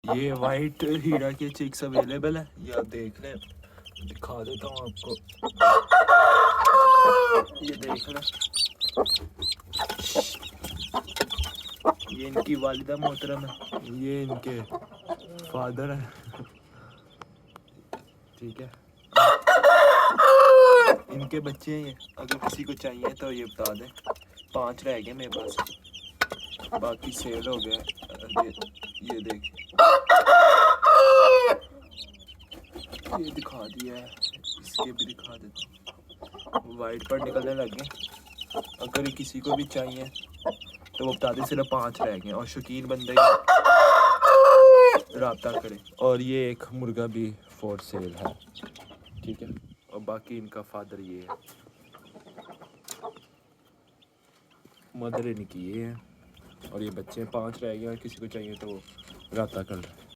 ये वाइट हीरा के chicks available है, ये आप देख लें। दिखा देता हूँ आपको, ये देख लें। ये इनकी वालिदा मोहतरम है, ये इनके फादर है। ठीक है, इनके बच्चे हैं ये। अगर किसी को चाहिए तो ये बता दें। 5 रह गए मेरे पास, बाकी सेल हो गया। ये देखिए, ये दिखा दिया है, इसके भी दिखा देता हूँ। वाइट पर निकलने लगे। अगर किसी को भी चाहिए तो वो बता दें। सिर्फ 5 रह गए और शौकीन बंदे रब्ता करें। और ये एक मुर्गा भी फॉर सेल है। ठीक है, और बाकी इनका फादर ये है, मदर इनकी ये है, और ये बच्चे 5 रह गए। और किसी को चाहिए तो वो रब्ता कर लें।